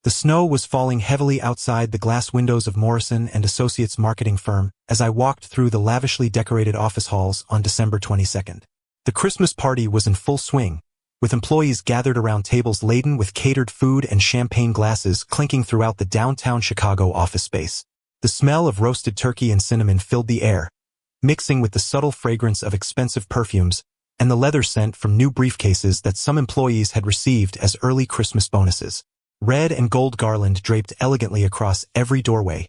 The snow was falling heavily outside the glass windows of Morrison & Associates marketing firm as I walked through the lavishly decorated office halls on December 22nd. The Christmas party was in full swing, with employees gathered around tables laden with catered food and champagne glasses clinking throughout the downtown Chicago office space. The smell of roasted turkey and cinnamon filled the air, mixing with the subtle fragrance of expensive perfumes and the leather scent from new briefcases that some employees had received as early Christmas bonuses. Red and gold garland draped elegantly across every doorway,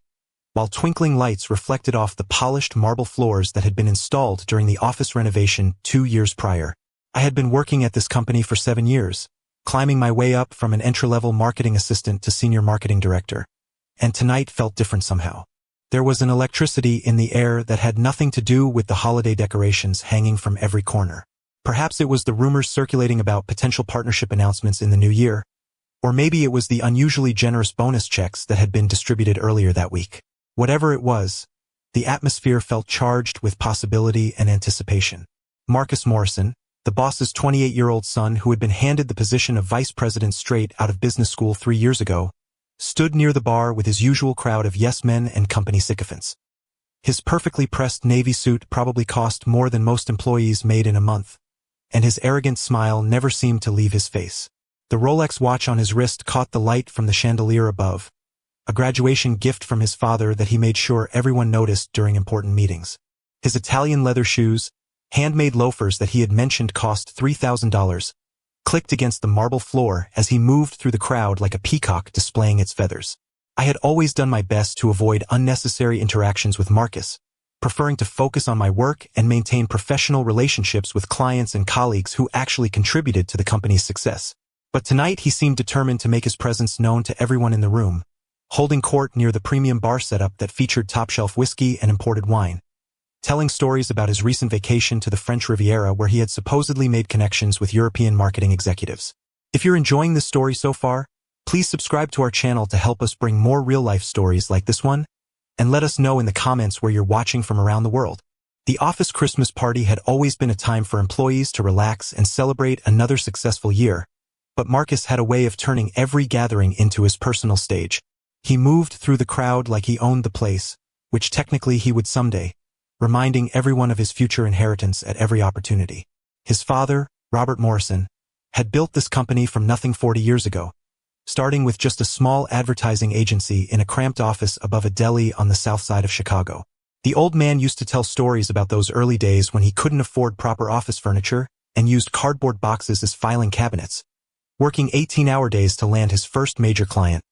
while twinkling lights reflected off the polished marble floors that had been installed during the office renovation 2 years prior. I had been working at this company for 7 years, climbing my way up from an entry-level marketing assistant to senior marketing director, and tonight felt different somehow. There was an electricity in the air that had nothing to do with the holiday decorations hanging from every corner. Perhaps it was the rumors circulating about potential partnership announcements in the new year, or maybe it was the unusually generous bonus checks that had been distributed earlier that week. Whatever it was, the atmosphere felt charged with possibility and anticipation. Marcus Morrison, the boss's 28-year-old son who had been handed the position of vice president straight out of business school 3 years ago, stood near the bar with his usual crowd of yes-men and company sycophants. His perfectly pressed navy suit probably cost more than most employees made in a month, and his arrogant smile never seemed to leave his face. The Rolex watch on his wrist caught the light from the chandelier above, a graduation gift from his father that he made sure everyone noticed during important meetings. His Italian leather shoes, handmade loafers that he had mentioned cost $3,000, clicked against the marble floor as he moved through the crowd like a peacock displaying its feathers. I had always done my best to avoid unnecessary interactions with Marcus, preferring to focus on my work and maintain professional relationships with clients and colleagues who actually contributed to the company's success. But tonight he seemed determined to make his presence known to everyone in the room, holding court near the premium bar setup that featured top-shelf whiskey and imported wine, telling stories about his recent vacation to the French Riviera where he had supposedly made connections with European marketing executives. If you're enjoying this story so far, please subscribe to our channel to help us bring more real-life stories like this one, and let us know in the comments where you're watching from around the world. The office Christmas party had always been a time for employees to relax and celebrate another successful year, but Marcus had a way of turning every gathering into his personal stage. He moved through the crowd like he owned the place, which technically he would someday, reminding everyone of his future inheritance at every opportunity. His father, Robert Morrison, had built this company from nothing 40 years ago, starting with just a small advertising agency in a cramped office above a deli on the south side of Chicago. The old man used to tell stories about those early days when he couldn't afford proper office furniture and used cardboard boxes as filing cabinets, working 18-hour days to land his first major client,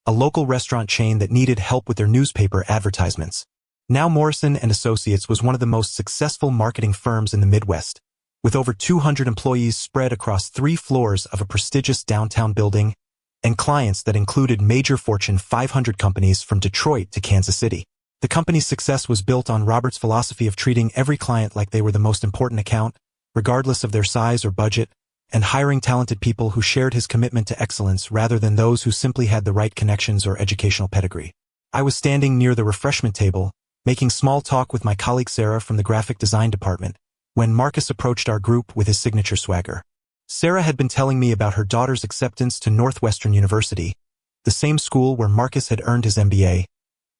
a local restaurant chain that needed help with their newspaper advertisements. Now Morrison & Associates was one of the most successful marketing firms in the Midwest, with over 200 employees spread across 3 floors of a prestigious downtown building and clients that included major Fortune 500 companies from Detroit to Kansas City. The company's success was built on Robert's philosophy of treating every client like they were the most important account, regardless of their size or budget, and hiring talented people who shared his commitment to excellence rather than those who simply had the right connections or educational pedigree. I was standing near the refreshment table, making small talk with my colleague Sarah from the graphic design department, when Marcus approached our group with his signature swagger. Sarah had been telling me about her daughter's acceptance to Northwestern University, the same school where Marcus had earned his MBA,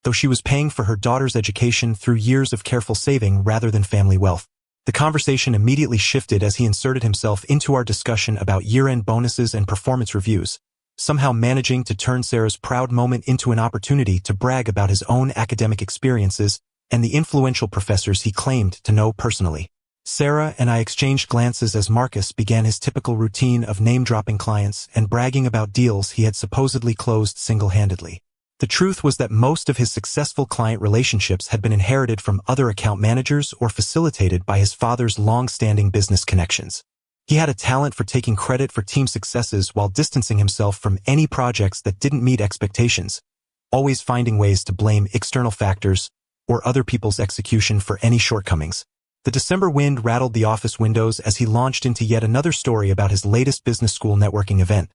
though she was paying for her daughter's education through years of careful saving rather than family wealth. The conversation immediately shifted as he inserted himself into our discussion about year-end bonuses and performance reviews, somehow managing to turn Sarah's proud moment into an opportunity to brag about his own academic experiences and the influential professors he claimed to know personally. Sarah and I exchanged glances as Marcus began his typical routine of name-dropping clients and bragging about deals he had supposedly closed single-handedly. The truth was that most of his successful client relationships had been inherited from other account managers or facilitated by his father's long-standing business connections. He had a talent for taking credit for team successes while distancing himself from any projects that didn't meet expectations, always finding ways to blame external factors or other people's execution for any shortcomings. The December wind rattled the office windows as he launched into yet another story about his latest business school networking event,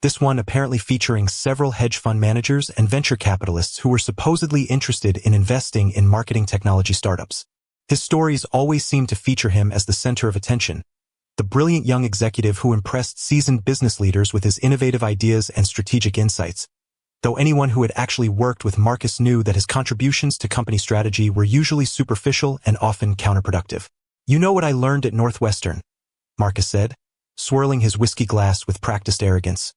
this one apparently featuring several hedge fund managers and venture capitalists who were supposedly interested in investing in marketing technology startups. His stories always seemed to feature him as the center of attention, the brilliant young executive who impressed seasoned business leaders with his innovative ideas and strategic insights, though anyone who had actually worked with Marcus knew that his contributions to company strategy were usually superficial and often counterproductive. "You know what I learned at Northwestern," Marcus said, swirling his whiskey glass with practiced arrogance.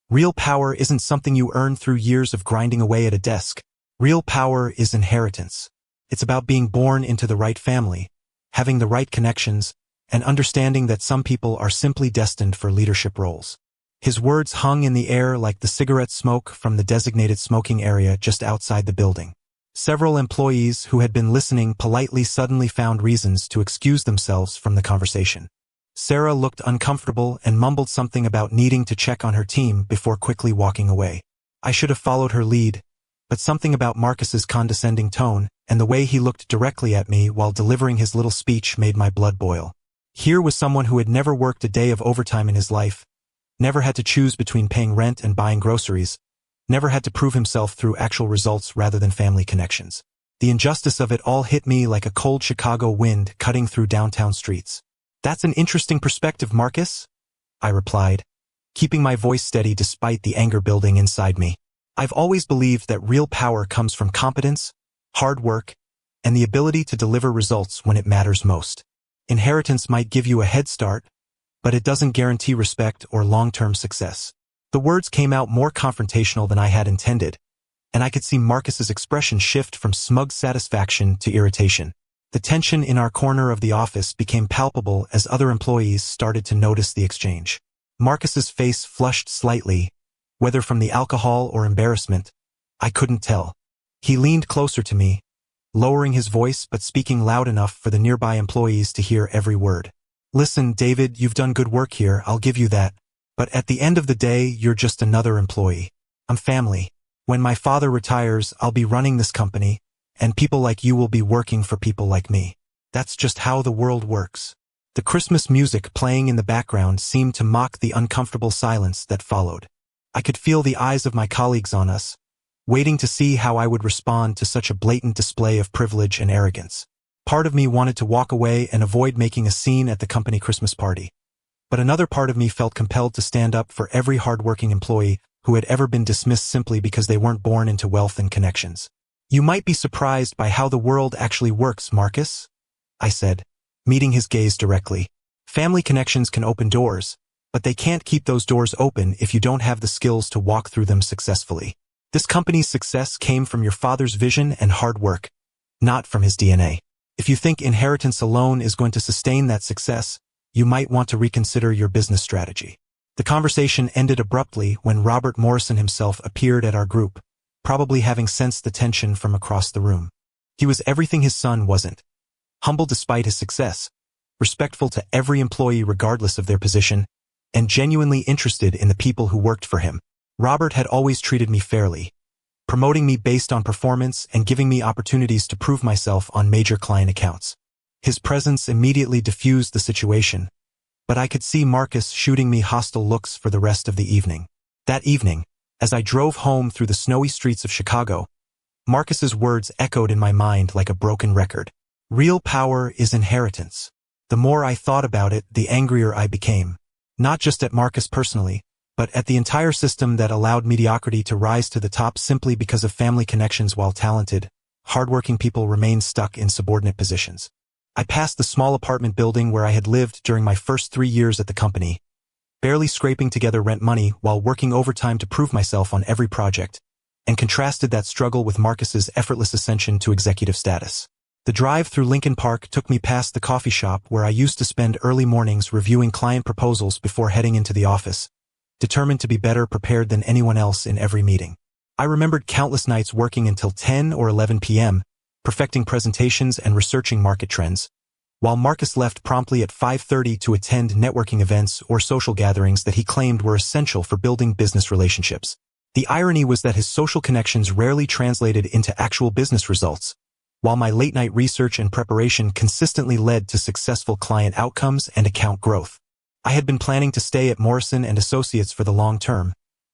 "Real power isn't something you earn through years of grinding away at a desk. Real power is inheritance. It's about being born into the right family, having the right connections, and understanding that some people are simply destined for leadership roles." His words hung in the air like the cigarette smoke from the designated smoking area just outside the building. Several employees who had been listening politely suddenly found reasons to excuse themselves from the conversation. Sarah looked uncomfortable and mumbled something about needing to check on her team before quickly walking away. I should have followed her lead, but something about Marcus's condescending tone and the way he looked directly at me while delivering his little speech made my blood boil. Here was someone who had never worked a day of overtime in his life, never had to choose between paying rent and buying groceries, never had to prove himself through actual results rather than family connections. The injustice of it all hit me like a cold Chicago wind cutting through downtown streets. "That's an interesting perspective, Marcus," I replied, keeping my voice steady despite the anger building inside me. "I've always believed that real power comes from competence, hard work, and the ability to deliver results when it matters most. Inheritance might give you a head start, but it doesn't guarantee respect or long-term success." The words came out more confrontational than I had intended, and I could see Marcus's expression shift from smug satisfaction to irritation. The tension in our corner of the office became palpable as other employees started to notice the exchange. Marcus's face flushed slightly, whether from the alcohol or embarrassment, I couldn't tell. He leaned closer to me, lowering his voice but speaking loud enough for the nearby employees to hear every word. "Listen, David, you've done good work here, I'll give you that. But at the end of the day, you're just another employee. I'm family. When my father retires, I'll be running this company, and people like you will be working for people like me. That's just how the world works." The Christmas music playing in the background seemed to mock the uncomfortable silence that followed. I could feel the eyes of my colleagues on us, waiting to see how I would respond to such a blatant display of privilege and arrogance. Part of me wanted to walk away and avoid making a scene at the company Christmas party, but another part of me felt compelled to stand up for every hard-working employee who had ever been dismissed simply because they weren't born into wealth and connections. "You might be surprised by how the world actually works, Marcus," I said, meeting his gaze directly. "Family connections can open doors, but they can't keep those doors open if you don't have the skills to walk through them successfully. This company's success came from your father's vision and hard work, not from his DNA. If you think inheritance alone is going to sustain that success, you might want to reconsider your business strategy." The conversation ended abruptly when Robert Morrison himself appeared at our group, probably having sensed the tension from across the room. He was everything his son wasn't. Humble despite his success, respectful to every employee regardless of their position, and genuinely interested in the people who worked for him. Robert had always treated me fairly, promoting me based on performance and giving me opportunities to prove myself on major client accounts. His presence immediately diffused the situation, but I could see Marcus shooting me hostile looks for the rest of the evening. That evening, as I drove home through the snowy streets of Chicago, Marcus's words echoed in my mind like a broken record. Real power is inheritance. The more I thought about it, the angrier I became. Not just at Marcus personally, but at the entire system that allowed mediocrity to rise to the top simply because of family connections while talented, hardworking people remained stuck in subordinate positions. I passed the small apartment building where I had lived during my first 3 years at the company, barely scraping together rent money while working overtime to prove myself on every project, and contrasted that struggle with Marcus's effortless ascension to executive status. The drive through Lincoln Park took me past the coffee shop where I used to spend early mornings reviewing client proposals before heading into the office, determined to be better prepared than anyone else in every meeting. I remembered countless nights working until 10 or 11 p.m., perfecting presentations and researching market trends, while Marcus left promptly at 5:30 to attend networking events or social gatherings that he claimed were essential for building business relationships. The irony was that his social connections rarely translated into actual business results, while my late-night research and preparation consistently led to successful client outcomes and account growth. I had been planning to stay at Morrison & Associates for the long term,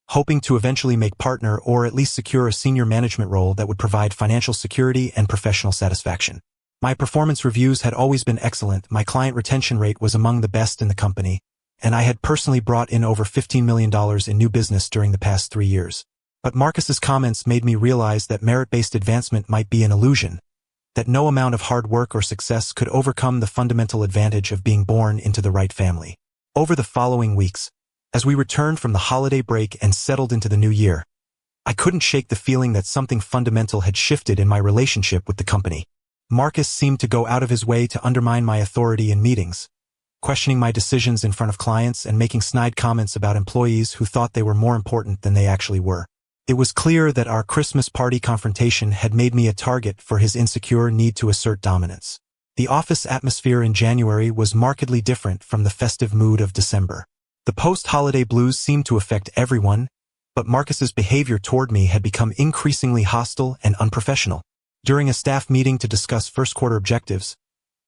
hoping to eventually make partner or at least secure a senior management role that would provide financial security and professional satisfaction. My performance reviews had always been excellent, my client retention rate was among the best in the company, and I had personally brought in over $15 million in new business during the past 3 years. But Marcus's comments made me realize that merit-based advancement might be an illusion, that no amount of hard work or success could overcome the fundamental advantage of being born into the right family. Over the following weeks, as we returned from the holiday break and settled into the new year, I couldn't shake the feeling that something fundamental had shifted in my relationship with the company. Marcus seemed to go out of his way to undermine my authority in meetings, questioning my decisions in front of clients and making snide comments about employees who thought they were more important than they actually were. It was clear that our Christmas party confrontation had made me a target for his insecure need to assert dominance. The office atmosphere in January was markedly different from the festive mood of December. The post-holiday blues seemed to affect everyone, but Marcus's behavior toward me had become increasingly hostile and unprofessional. During a staff meeting to discuss first-quarter objectives,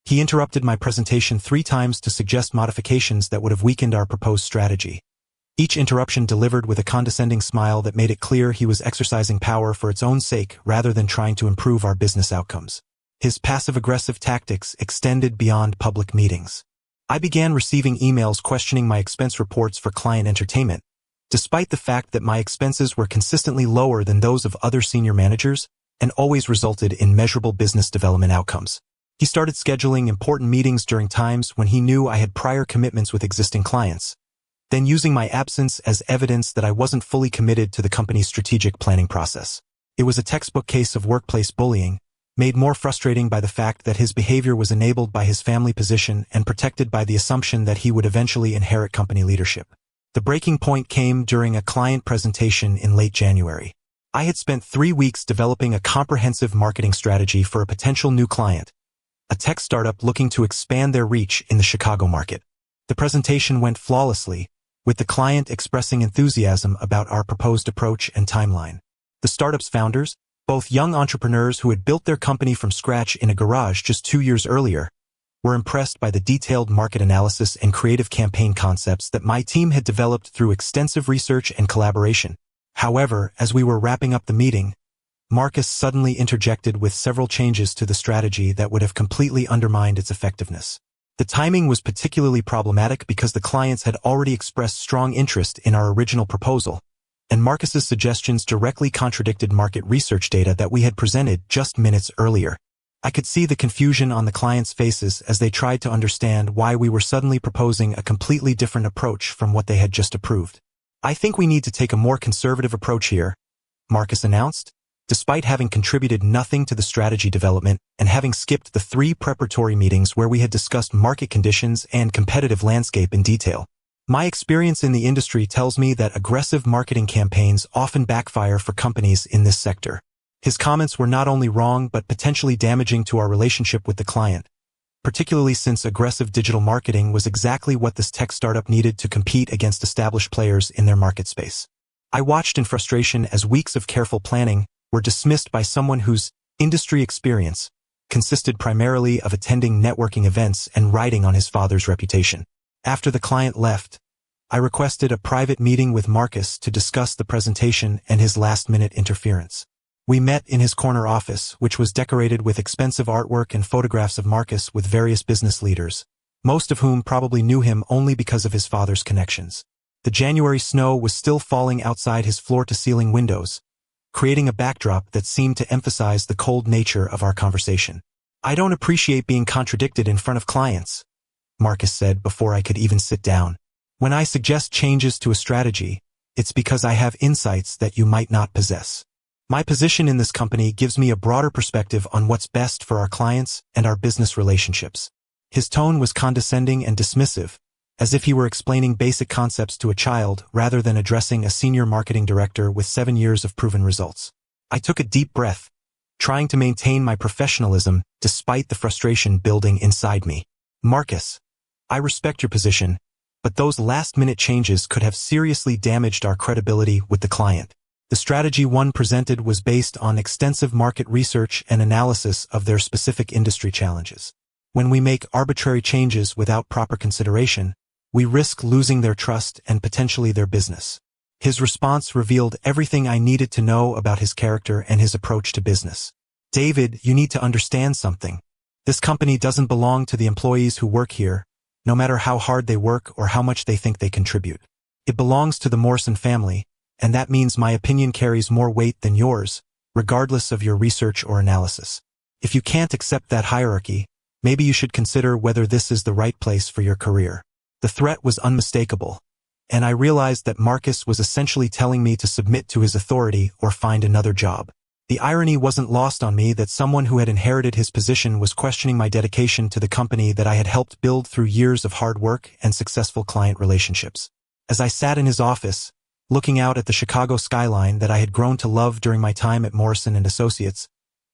he interrupted my presentation 3 times to suggest modifications that would have weakened our proposed strategy. Each interruption delivered with a condescending smile that made it clear he was exercising power for its own sake rather than trying to improve our business outcomes. His passive-aggressive tactics extended beyond public meetings. I began receiving emails questioning my expense reports for client entertainment, despite the fact that my expenses were consistently lower than those of other senior managers and always resulted in measurable business development outcomes. He started scheduling important meetings during times when he knew I had prior commitments with existing clients, then using my absence as evidence that I wasn't fully committed to the company's strategic planning process. It was a textbook case of workplace bullying, made more frustrating by the fact that his behavior was enabled by his family position and protected by the assumption that he would eventually inherit company leadership. The breaking point came during a client presentation in late January. I had spent 3 weeks developing a comprehensive marketing strategy for a potential new client, a tech startup looking to expand their reach in the Chicago market. The presentation went flawlessly, with the client expressing enthusiasm about our proposed approach and timeline. The startup's founders, both young entrepreneurs who had built their company from scratch in a garage just 2 years earlier, were impressed by the detailed market analysis and creative campaign concepts that my team had developed through extensive research and collaboration. However, as we were wrapping up the meeting, Marcus suddenly interjected with several changes to the strategy that would have completely undermined its effectiveness. The timing was particularly problematic because the clients had already expressed strong interest in our original proposal, and Marcus's suggestions directly contradicted market research data that we had presented just minutes earlier. I could see the confusion on the clients' faces as they tried to understand why we were suddenly proposing a completely different approach from what they had just approved. "I think we need to take a more conservative approach here," Marcus announced, despite having contributed nothing to the strategy development and having skipped the 3 preparatory meetings where we had discussed market conditions and competitive landscape in detail. "My experience in the industry tells me that aggressive marketing campaigns often backfire for companies in this sector." His comments were not only wrong but potentially damaging to our relationship with the client, particularly since aggressive digital marketing was exactly what this tech startup needed to compete against established players in their market space. I watched in frustration as weeks of careful planning were dismissed by someone whose industry experience consisted primarily of attending networking events and riding on his father's reputation. After the client left, I requested a private meeting with Marcus to discuss the presentation and his last-minute interference. We met in his corner office, which was decorated with expensive artwork and photographs of Marcus with various business leaders, most of whom probably knew him only because of his father's connections. The January snow was still falling outside his floor-to-ceiling windows, creating a backdrop that seemed to emphasize the cold nature of our conversation. "I don't appreciate being contradicted in front of clients," Marcus said before I could even sit down. "When I suggest changes to a strategy, it's because I have insights that you might not possess. My position in this company gives me a broader perspective on what's best for our clients and our business relationships." His tone was condescending and dismissive, as if he were explaining basic concepts to a child rather than addressing a senior marketing director with 7 years of proven results. I took a deep breath, trying to maintain my professionalism despite the frustration building inside me. "Marcus, I respect your position, but those last-minute changes could have seriously damaged our credibility with the client. The strategy one presented was based on extensive market research and analysis of their specific industry challenges. When we make arbitrary changes without proper consideration, we risk losing their trust and potentially their business." His response revealed everything I needed to know about his character and his approach to business. "David, you need to understand something. This company doesn't belong to the employees who work here, no matter how hard they work or how much they think they contribute. It belongs to the Morrison family, and that means my opinion carries more weight than yours, regardless of your research or analysis. If you can't accept that hierarchy, maybe you should consider whether this is the right place for your career. The threat was unmistakable, and I realized that Marcus was essentially telling me to submit to his authority or find another job. The irony wasn't lost on me that someone who had inherited his position was questioning my dedication to the company that I had helped build through years of hard work and successful client relationships. As I sat in his office, looking out at the Chicago skyline that I had grown to love during my time at Morrison & Associates,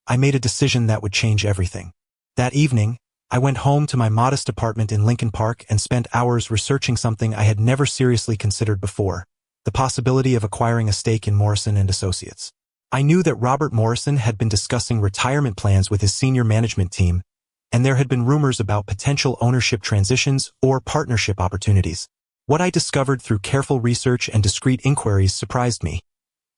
I made a decision that would change everything. That evening, I went home to my modest apartment in Lincoln Park and spent hours researching something I had never seriously considered before, the possibility of acquiring a stake in Morrison & Associates. I knew that Robert Morrison had been discussing retirement plans with his senior management team, and there had been rumors about potential ownership transitions or partnership opportunities. What I discovered through careful research and discreet inquiries surprised me.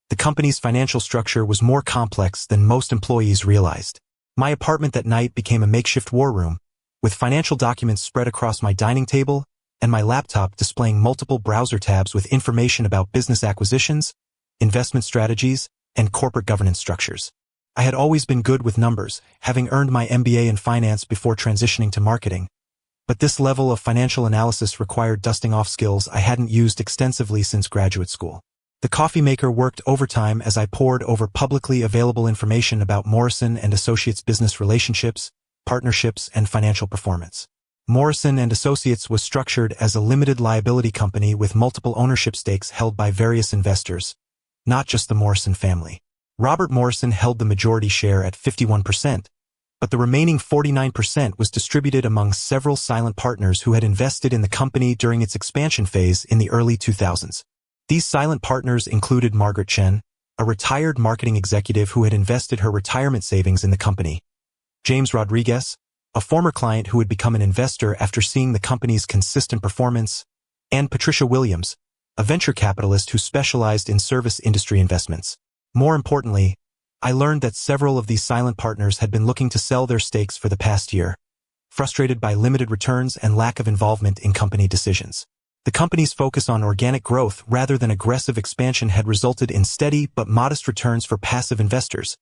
The company's financial structure was more complex than most employees realized. My apartment that night became a makeshift war room, with financial documents spread across my dining table and my laptop displaying multiple browser tabs with information about business acquisitions, investment strategies, and corporate governance structures. I had always been good with numbers, having earned my MBA in finance before transitioning to marketing, but this level of financial analysis required dusting off skills I hadn't used extensively since graduate school. The coffee maker worked overtime as I pored over publicly available information about Morrison & Associates business relationships, partnerships, and financial performance. Morrison & Associates was structured as a limited liability company with multiple ownership stakes held by various investors, not just the Morrison family. Robert Morrison held the majority share at 51%, but the remaining 49% was distributed among several silent partners who had invested in the company during its expansion phase in the early 2000s. These silent partners included Margaret Chen, a retired marketing executive who had invested her retirement savings in the company, James Rodriguez, a former client who had become an investor after seeing the company's consistent performance, and Patricia Williams, a venture capitalist who specialized in service industry investments. More importantly, I learned that several of these silent partners had been looking to sell their stakes for the past year, frustrated by limited returns and lack of involvement in company decisions. The company's focus on organic growth rather than aggressive expansion had resulted in steady but modest returns for passive investors,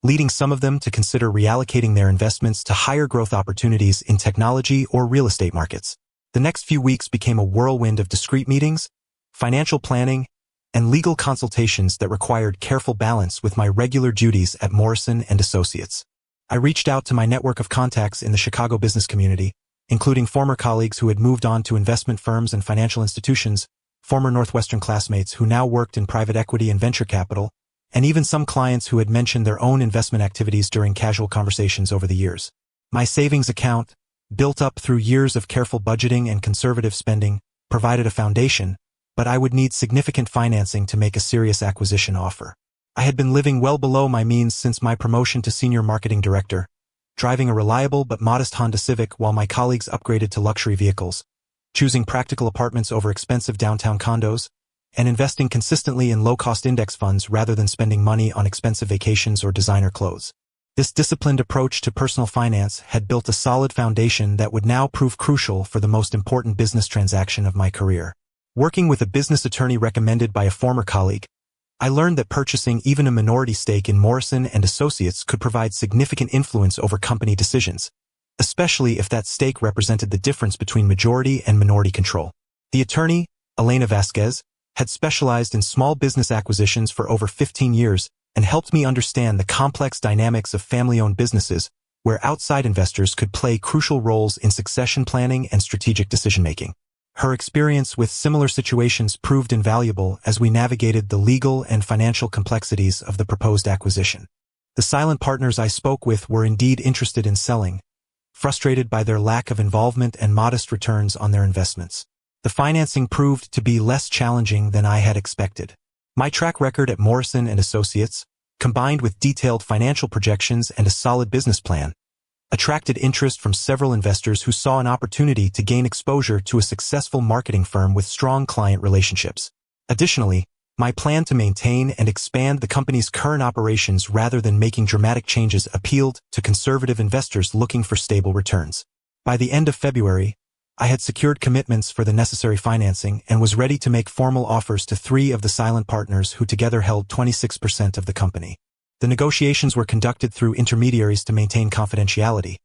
leading some of them to consider reallocating their investments to higher growth opportunities in technology or real estate markets. The next few weeks became a whirlwind of discrete meetings, financial planning, and legal consultations that required careful balance with my regular duties at Morrison & Associates. I reached out to my network of contacts in the Chicago business community, including former colleagues who had moved on to investment firms and financial institutions, former Northwestern classmates who now worked in private equity and venture capital, and even some clients who had mentioned their own investment activities during casual conversations over the years. My savings account, built up through years of careful budgeting and conservative spending, provided a foundation, but I would need significant financing to make a serious acquisition offer. I had been living well below my means since my promotion to senior marketing director, driving a reliable but modest Honda Civic while my colleagues upgraded to luxury vehicles, choosing practical apartments over expensive downtown condos, and investing consistently in low-cost index funds rather than spending money on expensive vacations or designer clothes. This disciplined approach to personal finance had built a solid foundation that would now prove crucial for the most important business transaction of my career. Working with a business attorney recommended by a former colleague, I learned that purchasing even a minority stake in Morrison & Associates could provide significant influence over company decisions, especially if that stake represented the difference between majority and minority control. The attorney, Elena Vasquez, had specialized in small business acquisitions for over 15 years and helped me understand the complex dynamics of family-owned businesses where outside investors could play crucial roles in succession planning and strategic decision-making. Her experience with similar situations proved invaluable as we navigated the legal and financial complexities of the proposed acquisition. The silent partners I spoke with were indeed interested in selling, frustrated by their lack of involvement and modest returns on their investments. The financing proved to be less challenging than I had expected. My track record at Morrison & Associates, combined with detailed financial projections and a solid business plan, attracted interest from several investors who saw an opportunity to gain exposure to a successful marketing firm with strong client relationships. Additionally, my plan to maintain and expand the company's current operations rather than making dramatic changes appealed to conservative investors looking for stable returns. By the end of February, I had secured commitments for the necessary financing and was ready to make formal offers to 3 of the silent partners who together held 26% of the company. The negotiations were conducted through intermediaries to maintain confidentiality,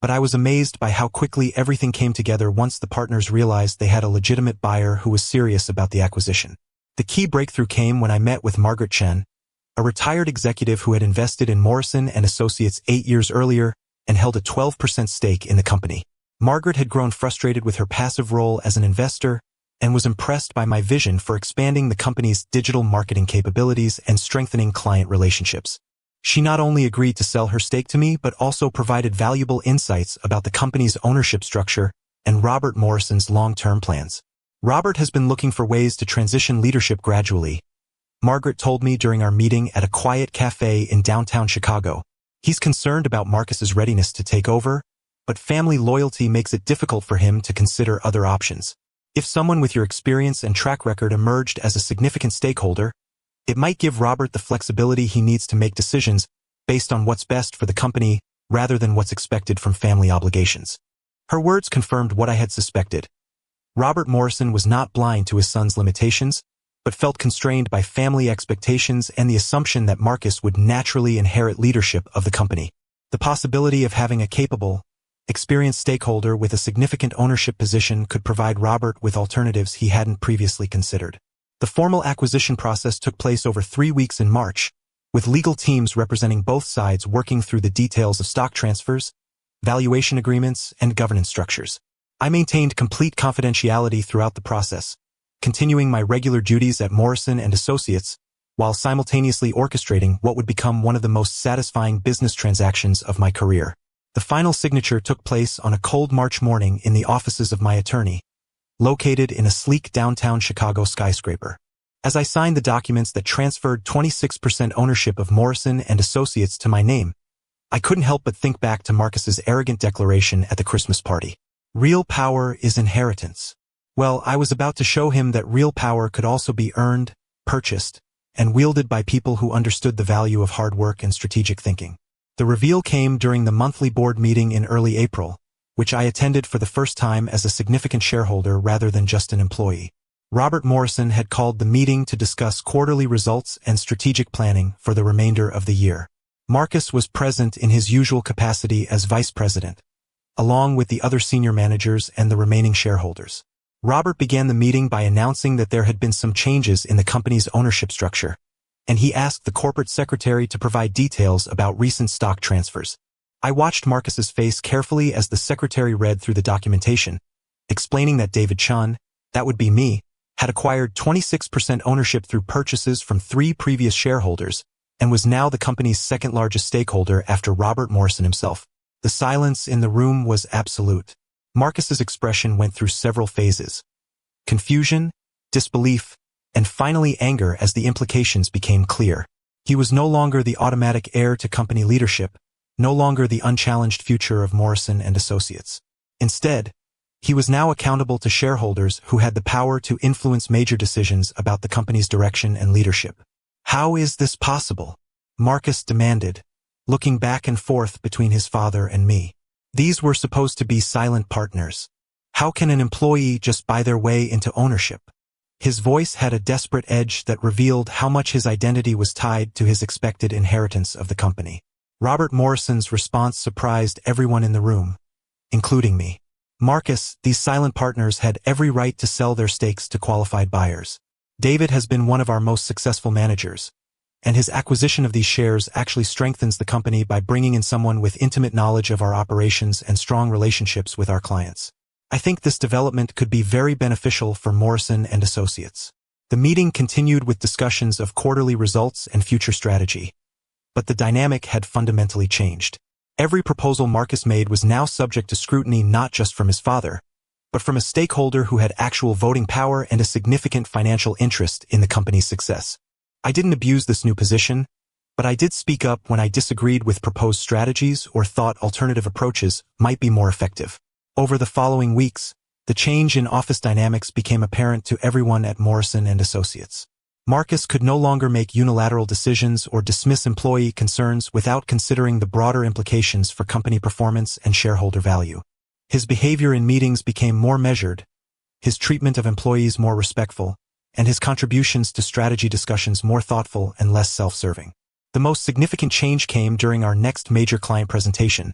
but I was amazed by how quickly everything came together once the partners realized they had a legitimate buyer who was serious about the acquisition. The key breakthrough came when I met with Margaret Chen, a retired executive who had invested in Morrison & Associates 8 years earlier and held a 12% stake in the company. Margaret had grown frustrated with her passive role as an investor and was impressed by my vision for expanding the company's digital marketing capabilities and strengthening client relationships. She not only agreed to sell her stake to me, but also provided valuable insights about the company's ownership structure and Robert Morrison's long-term plans. Robert has been looking for ways to transition leadership gradually, Margaret told me during our meeting at a quiet cafe in downtown Chicago. He's concerned about Marcus's readiness to take over, but family loyalty makes it difficult for him to consider other options. If someone with your experience and track record emerged as a significant stakeholder, it might give Robert the flexibility he needs to make decisions based on what's best for the company rather than what's expected from family obligations. Her words confirmed what I had suspected. Robert Morrison was not blind to his son's limitations, but felt constrained by family expectations and the assumption that Marcus would naturally inherit leadership of the company. The possibility of having a capable, experienced stakeholder with a significant ownership position could provide Robert with alternatives he hadn't previously considered. The formal acquisition process took place over 3 weeks in March, with legal teams representing both sides working through the details of stock transfers, valuation agreements, and governance structures. I maintained complete confidentiality throughout the process, continuing my regular duties at Morrison & Associates, while simultaneously orchestrating what would become one of the most satisfying business transactions of my career. The final signature took place on a cold March morning in the offices of my attorney, located in a sleek downtown Chicago skyscraper. As I signed the documents that transferred 26% ownership of Morrison & Associates to my name, I couldn't help but think back to Marcus's arrogant declaration at the Christmas party. Real power is inheritance. Well, I was about to show him that real power could also be earned, purchased, and wielded by people who understood the value of hard work and strategic thinking. The reveal came during the monthly board meeting in early April, which I attended for the first time as a significant shareholder rather than just an employee. Robert Morrison had called the meeting to discuss quarterly results and strategic planning for the remainder of the year. Marcus was present in his usual capacity as vice president, along with the other senior managers and the remaining shareholders. Robert began the meeting by announcing that there had been some changes in the company's ownership structure, and he asked the corporate secretary to provide details about recent stock transfers. I watched Marcus's face carefully as the secretary read through the documentation, explaining that David Chun, that would be me, had acquired 26% ownership through purchases from 3 previous shareholders and was now the company's second-largest stakeholder after Robert Morrison himself. The silence in the room was absolute. Marcus's expression went through several phases: confusion, disbelief, and finally anger as the implications became clear. He was no longer the automatic heir to company leadership, no longer the unchallenged future of Morrison & Associates. Instead, he was now accountable to shareholders who had the power to influence major decisions about the company's direction and leadership. How is this possible? Marcus demanded, looking back and forth between his father and me. These were supposed to be silent partners. How can an employee just buy their way into ownership? His voice had a desperate edge that revealed how much his identity was tied to his expected inheritance of the company. Robert Morrison's response surprised everyone in the room, including me. Marcus, these silent partners had every right to sell their stakes to qualified buyers. David has been one of our most successful managers, and his acquisition of these shares actually strengthens the company by bringing in someone with intimate knowledge of our operations and strong relationships with our clients. I think this development could be very beneficial for Morrison & Associates. The meeting continued with discussions of quarterly results and future strategy, but the dynamic had fundamentally changed. Every proposal Marcus made was now subject to scrutiny not just from his father, but from a stakeholder who had actual voting power and a significant financial interest in the company's success. I didn't abuse this new position, but I did speak up when I disagreed with proposed strategies or thought alternative approaches might be more effective. Over the following weeks, the change in office dynamics became apparent to everyone at Morrison & Associates. Marcus could no longer make unilateral decisions or dismiss employee concerns without considering the broader implications for company performance and shareholder value. His behavior in meetings became more measured, his treatment of employees more respectful, and his contributions to strategy discussions more thoughtful and less self-serving. The most significant change came during our next major client presentation,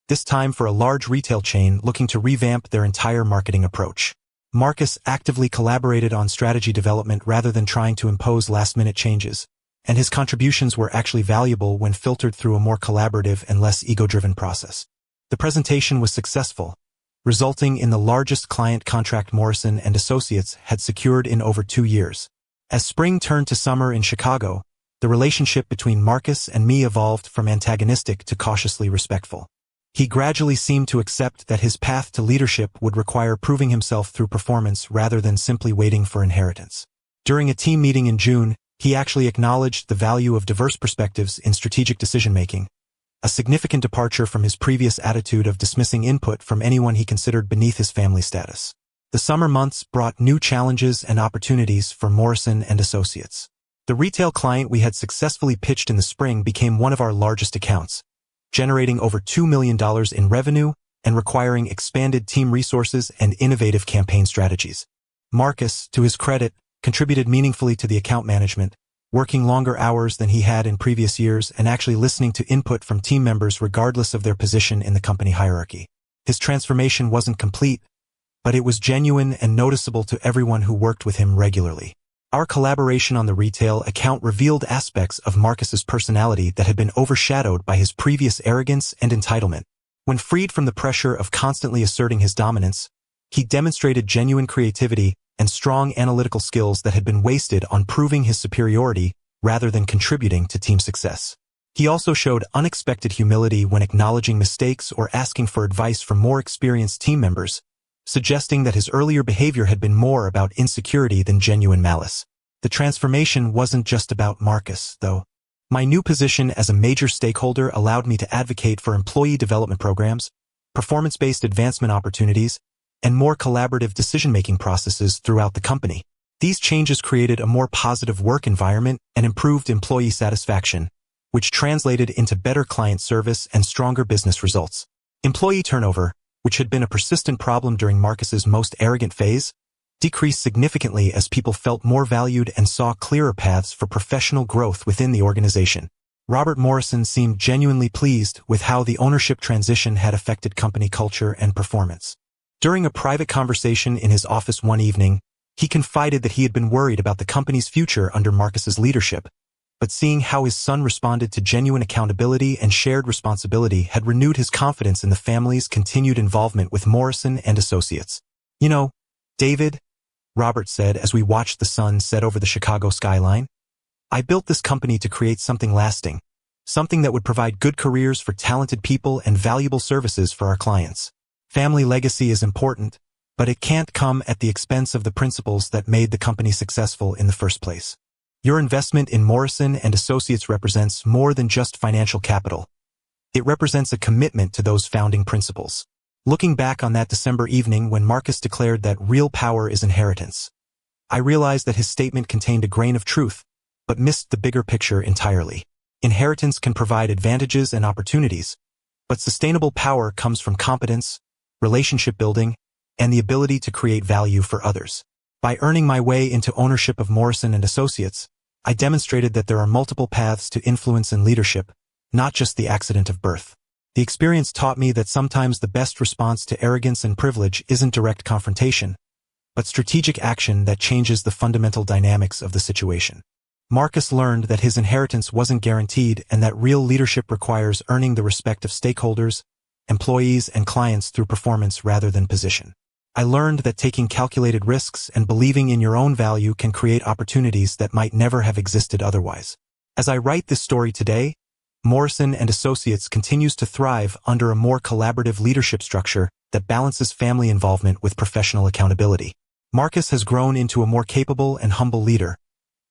this time for a large retail chain looking to revamp their entire marketing approach. Marcus actively collaborated on strategy development rather than trying to impose last-minute changes, and his contributions were actually valuable when filtered through a more collaborative and less ego-driven process. The presentation was successful, resulting in the largest client contract Morrison & Associates had secured in over 2 years. As spring turned to summer in Chicago, the relationship between Marcus and me evolved from antagonistic to cautiously respectful. He gradually seemed to accept that his path to leadership would require proving himself through performance rather than simply waiting for inheritance. During a team meeting in June, he actually acknowledged the value of diverse perspectives in strategic decision-making, a significant departure from his previous attitude of dismissing input from anyone he considered beneath his family status. The summer months brought new challenges and opportunities for Morrison & Associates. The retail client we had successfully pitched in the spring became one of our largest accounts, generating over $2 million in revenue and requiring expanded team resources and innovative campaign strategies. Marcus, to his credit, contributed meaningfully to the account management, working longer hours than he had in previous years and actually listening to input from team members regardless of their position in the company hierarchy. His transformation wasn't complete, but it was genuine and noticeable to everyone who worked with him regularly. Our collaboration on the retail account revealed aspects of Marcus's personality that had been overshadowed by his previous arrogance and entitlement. When freed from the pressure of constantly asserting his dominance, he demonstrated genuine creativity and strong analytical skills that had been wasted on proving his superiority rather than contributing to team success. He also showed unexpected humility when acknowledging mistakes or asking for advice from more experienced team members, suggesting that his earlier behavior had been more about insecurity than genuine malice. The transformation wasn't just about Marcus, though. My new position as a major stakeholder allowed me to advocate for employee development programs, performance-based advancement opportunities, and more collaborative decision-making processes throughout the company. These changes created a more positive work environment and improved employee satisfaction, which translated into better client service and stronger business results. Employee turnover, which had been a persistent problem during Marcus's most arrogant phase, decreased significantly as people felt more valued and saw clearer paths for professional growth within the organization. Robert Morrison seemed genuinely pleased with how the ownership transition had affected company culture and performance. During a private conversation in his office one evening, he confided that he had been worried about the company's future under Marcus's leadership, but seeing how his son responded to genuine accountability and shared responsibility had renewed his confidence in the family's continued involvement with Morrison & Associates. "You know, David," Robert said as we watched the sun set over the Chicago skyline, "I built this company to create something lasting, something that would provide good careers for talented people and valuable services for our clients. Family legacy is important, but it can't come at the expense of the principles that made the company successful in the first place. Your investment in Morrison & Associates represents more than just financial capital. It represents a commitment to those founding principles." Looking back on that December evening when Marcus declared that real power is inheritance, I realized that his statement contained a grain of truth, but missed the bigger picture entirely. Inheritance can provide advantages and opportunities, but sustainable power comes from competence, relationship building, and the ability to create value for others. By earning my way into ownership of Morrison & Associates, I demonstrated that there are multiple paths to influence and leadership, not just the accident of birth. The experience taught me that sometimes the best response to arrogance and privilege isn't direct confrontation, but strategic action that changes the fundamental dynamics of the situation. Marcus learned that his inheritance wasn't guaranteed and that real leadership requires earning the respect of stakeholders, employees, and clients through performance rather than position. I learned that taking calculated risks and believing in your own value can create opportunities that might never have existed otherwise. As I write this story today, Morrison & Associates continues to thrive under a more collaborative leadership structure that balances family involvement with professional accountability. Marcus has grown into a more capable and humble leader,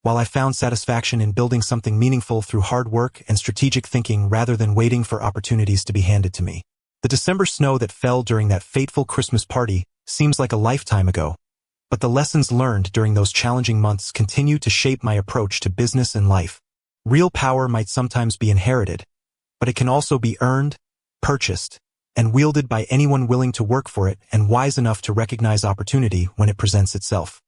while I found satisfaction in building something meaningful through hard work and strategic thinking rather than waiting for opportunities to be handed to me. The December snow that fell during that fateful Christmas party seems like a lifetime ago, but the lessons learned during those challenging months continue to shape my approach to business and life. Real power might sometimes be inherited, but it can also be earned, purchased, and wielded by anyone willing to work for it and wise enough to recognize opportunity when it presents itself.